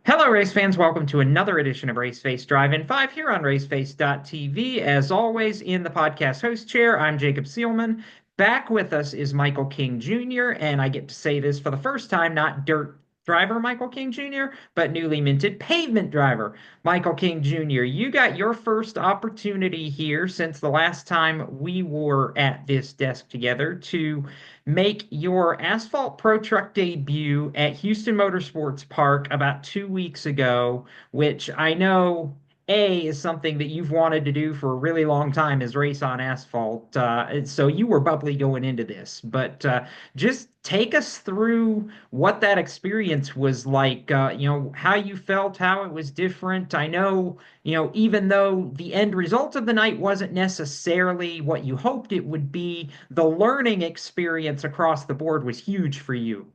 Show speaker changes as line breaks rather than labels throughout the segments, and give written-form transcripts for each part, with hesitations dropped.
Hello, race fans. Welcome to another edition of Race Face Drive-In 5 here on raceface.tv. As always, in the podcast host chair, I'm Jacob Seelman. Back with us is Michael King Jr., and I get to say this for the first time, not dirt driver Michael King Jr., but newly minted pavement driver Michael King Jr. You got your first opportunity here since the last time we were at this desk together to make your Asphalt Pro Truck debut at Houston Motorsports Park about 2 weeks ago, which I know is something that you've wanted to do for a really long time is race on asphalt. So you were bubbly going into this, but just take us through what that experience was like, how you felt, how it was different. I know, even though the end result of the night wasn't necessarily what you hoped it would be, the learning experience across the board was huge for you.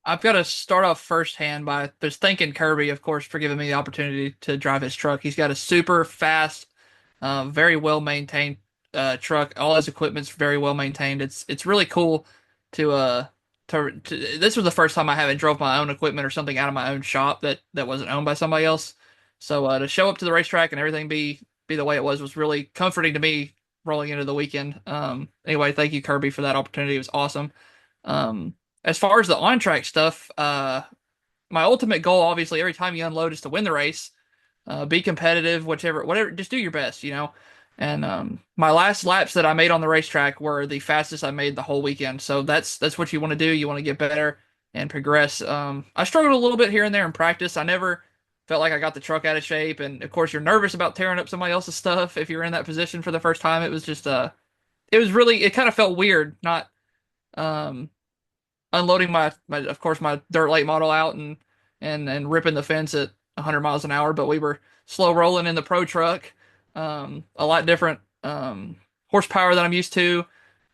I've got to start off firsthand by just thanking Kirby, of course, for giving me the opportunity to drive his truck. He's got a super fast, very well maintained truck. All his equipment's very well maintained. It's really cool to this was the first time I haven't drove my own equipment or something out of my own shop that wasn't owned by somebody else. So to show up to the racetrack and everything be the way it was really comforting to me rolling into the weekend. Anyway, thank you Kirby for that opportunity. It was awesome. Um, as far as the on track stuff, my ultimate goal, obviously, every time you unload is to win the race, be competitive, whatever, just do your best, you know. And my last laps that I made on the racetrack were the fastest I made the whole weekend. So that's what you want to do. You want to get better and progress. I struggled a little bit here and there in practice. I never felt like I got the truck out of shape, and of course, you're nervous about tearing up somebody else's stuff if you're in that position for the first time. It was just it kind of felt weird not um unloading my of course my dirt late model out and ripping the fence at 100 miles an hour, but we were slow rolling in the pro truck, a lot different horsepower than I'm used to.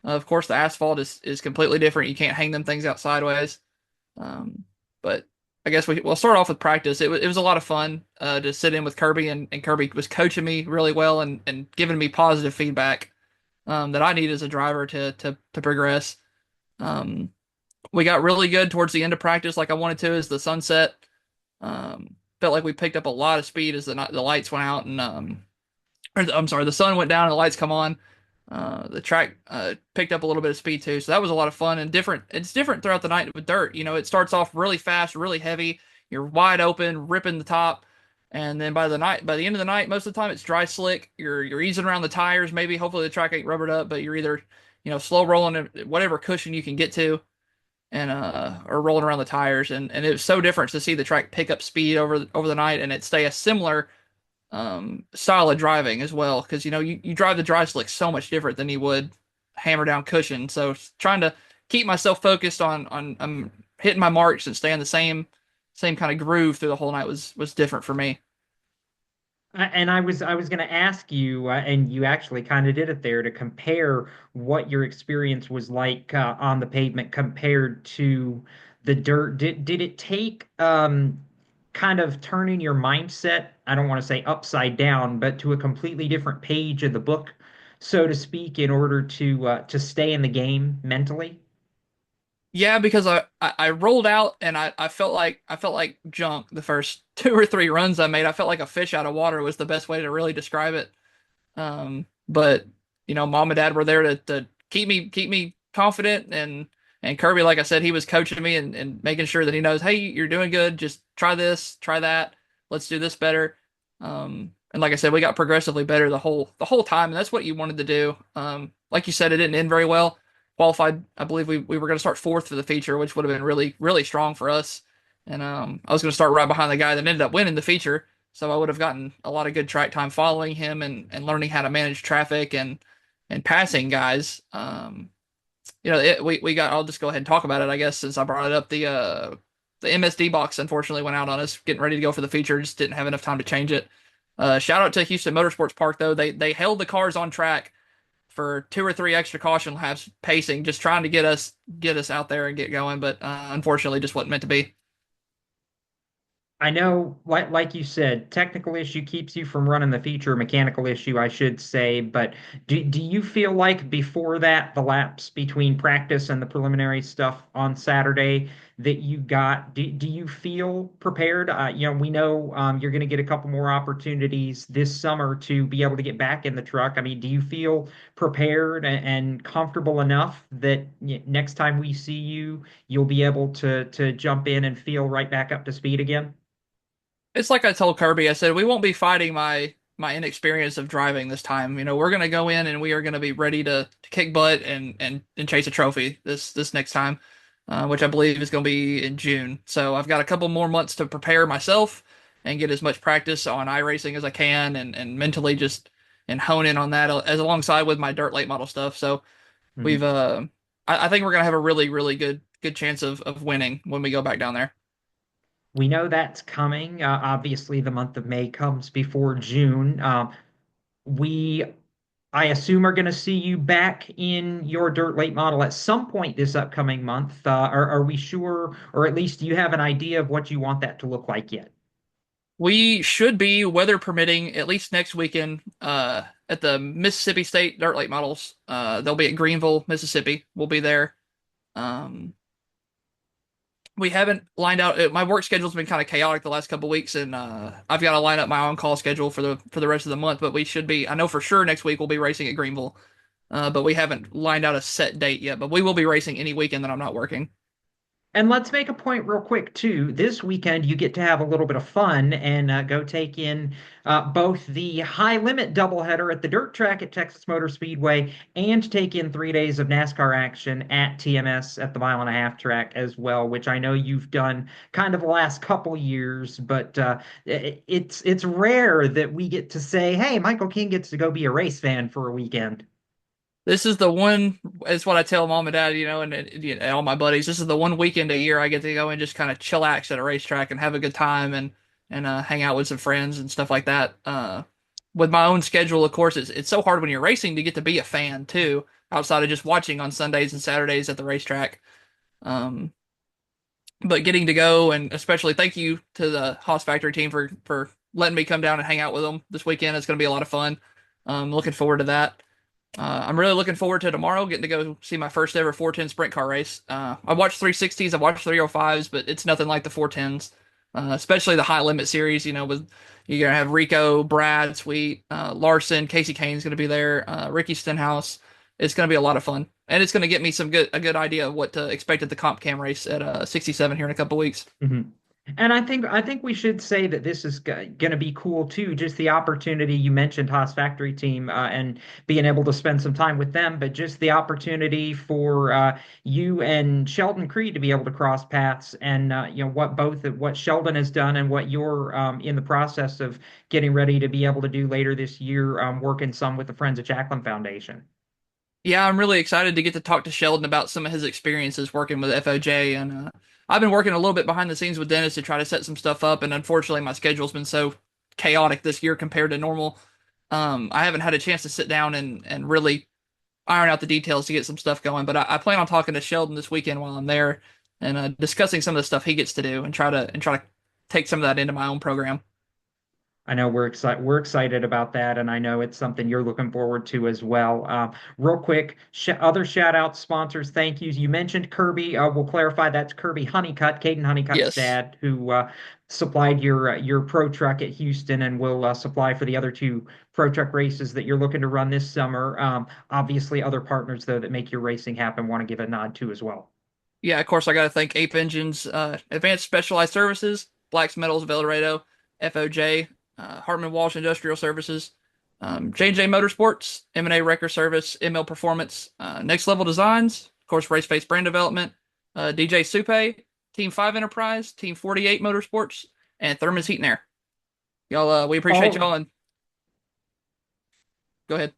Of course, the asphalt is completely different. You can't hang them things out sideways. But I guess we'll start off with practice. It was a lot of fun to sit in with Kirby, and Kirby was coaching me really well and giving me positive feedback that I need as a driver to progress. Um, we got really good towards the end of practice, like I wanted to, as the sunset. Felt like we picked up a lot of speed as the lights went out, and I'm sorry, the sun went down and the lights come on. The track picked up a little bit of speed too, so that was a lot of fun and different. It's different throughout the night with dirt. You know, it starts off really fast, really heavy. You're wide open, ripping the top, and then by the end of the night, most of the time it's dry slick. You're easing around the tires. Maybe hopefully the track ain't rubbered up, but you're either slow rolling whatever cushion you can get to and or rolling around the tires, and it was so different to see the track pick up speed over the night and it stay a similar style of driving as well, because you drive the dry slick so much different than you would hammer down cushion. So trying to keep myself focused on hitting my marks and staying the same kind of groove through the whole night was different for me.
And I was going to ask you, and you actually kind of did it there, to compare what your experience was like on the pavement compared to the dirt. Did it take kind of turning your mindset, I don't want to say upside down, but to a completely different page of the book, so to speak, in order to stay in the game mentally?
Yeah, because I rolled out and I felt like junk the first two or three runs I made. I felt like a fish out of water was the best way to really describe it. But mom and dad were there to keep me confident, and Kirby, like I said, he was coaching me and making sure that he knows, hey, you're doing good. Just try this, try that. Let's do this better. And like I said, we got progressively better the whole time, and that's what you wanted to do. Like you said, it didn't end very well. Qualified, I believe we were going to start fourth for the feature, which would have been really really strong for us. And I was going to start right behind the guy that ended up winning the feature, so I would have gotten a lot of good track time following him and learning how to manage traffic and passing guys. We got. I'll just go ahead and talk about it, I guess, since I brought it up. The MSD box unfortunately went out on us getting ready to go for the feature. Just didn't have enough time to change it. Shout out to Houston Motorsports Park though. They held the cars on track for two or three extra caution laps pacing, just trying to get us out there and get going, but unfortunately just wasn't meant to be.
I know, like you said, technical issue keeps you from running the feature, mechanical issue, I should say. But do you feel like before that, the lapse between practice and the preliminary stuff on Saturday that you got, do you feel prepared? We know you're going to get a couple more opportunities this summer to be able to get back in the truck. I mean, do you feel prepared and comfortable enough that next time we see you, you'll be able to jump in and feel right back up to speed again?
It's like I told Kirby, I said we won't be fighting my inexperience of driving this time. We're gonna go in and we are gonna be ready to kick butt and chase a trophy this next time, which I believe is gonna be in June. So I've got a couple more months to prepare myself and get as much practice on iRacing as I can and mentally just and hone in on that as alongside with my dirt late model stuff. So we've
Mhm.
I think we're gonna have a really good chance of winning when we go back down there.
We know that's coming. Obviously, the month of May comes before June. We, I assume, are going to see you back in your dirt late model at some point this upcoming month. Are we sure, or at least do you have an idea of what you want that to look like yet?
We should be, weather permitting, at least next weekend, at the Mississippi State Dirt Late Models. They'll be at Greenville, Mississippi. We'll be there. Um, we haven't lined out. My work schedule's been kind of chaotic the last couple weeks, and I've got to line up my on-call schedule for the rest of the month. But we should be. I know for sure next week we'll be racing at Greenville, but we haven't lined out a set date yet. But we will be racing any weekend that I'm not working.
And let's make a point real quick too. This weekend, you get to have a little bit of fun and go take in both the high limit doubleheader at the dirt track at Texas Motor Speedway and take in 3 days of NASCAR action at TMS at the mile and a half track as well, which I know you've done kind of the last couple years, but it's rare that we get to say, "Hey, Michael King gets to go be a race fan for a weekend."
This is the one, it's what I tell mom and dad, and all my buddies. This is the one weekend a year I get to go and just kind of chillax at a racetrack and have a good time and hang out with some friends and stuff like that. With my own schedule, of course, it's so hard when you're racing to get to be a fan too, outside of just watching on Sundays and Saturdays at the racetrack. Um, but getting to go and especially thank you to the Haas Factory team for letting me come down and hang out with them this weekend. It's going to be a lot of fun. Looking forward to that. I'm really looking forward to tomorrow getting to go see my first ever 410 sprint car race. I watched 360s, I watched 305s, but it's nothing like the 410s, especially the high limit series. With you're gonna have Rico, Brad, Sweet, Larson, Casey Kane's gonna be there, Ricky Stenhouse. It's gonna be a lot of fun, and it's gonna get me a good idea of what to expect at the comp cam race at 67 here in a couple weeks.
Mhm. And I think we should say that this is going to be cool too. Just the opportunity you mentioned, Haas Factory Team, and being able to spend some time with them, but just the opportunity for you and Sheldon Creed to be able to cross paths, and what Sheldon has done and what you're in the process of getting ready to be able to do later this year, working some with the Friends of Jacqueline Foundation.
Yeah, I'm really excited to get to talk to Sheldon about some of his experiences working with FOJ. And I've been working a little bit behind the scenes with Dennis to try to set some stuff up. And unfortunately, my schedule's been so chaotic this year compared to normal. I haven't had a chance to sit down and really iron out the details to get some stuff going. But I plan on talking to Sheldon this weekend while I'm there and discussing some of the stuff he gets to do and try to take some of that into my own program.
I know we're excited about that, and I know it's something you're looking forward to as well. Real quick, other shout outs, sponsors, thank yous. You mentioned Kirby. We'll clarify that's Kirby Honeycutt, Caden Honeycutt's
Yes.
dad, who supplied your pro truck at Houston, and will supply for the other two pro truck races that you're looking to run this summer. Obviously, other partners though that make your racing happen want to give a nod to as well.
Yeah, of course, I got to thank Ape Engines, Advanced Specialized Services, Blacks Metals of El Dorado, FOJ, Hartman Walsh Industrial Services, J&J Motorsports, M&A Wrecker Service, ML Performance, Next Level Designs, of course, Race Face Brand Development, DJ Supe, Team 5 Enterprise, Team 48 Motorsports, and Thermos Heat and Air. Y'all, we appreciate
All
y'all, and go ahead.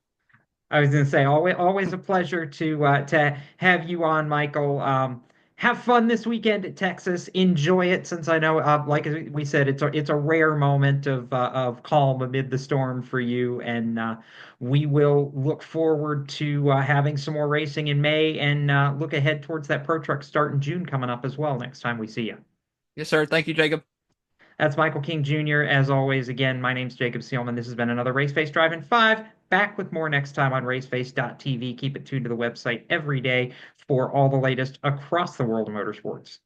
I was going to say, always a pleasure to have you on, Michael. Have fun this weekend at Texas. Enjoy it, since I know, like we said, it's a rare moment of calm amid the storm for you, and we will look forward to having some more racing in May, and look ahead towards that Pro Truck start in June coming up as well. Next time we see you.
Yes, sir. Thank you, Jacob.
That's Michael King Jr. As always, again, my name's Jacob Seelman. This has been another Race Face Drive in 5. Back with more next time on raceface.tv. Keep it tuned to the website every day for all the latest across the world of motorsports.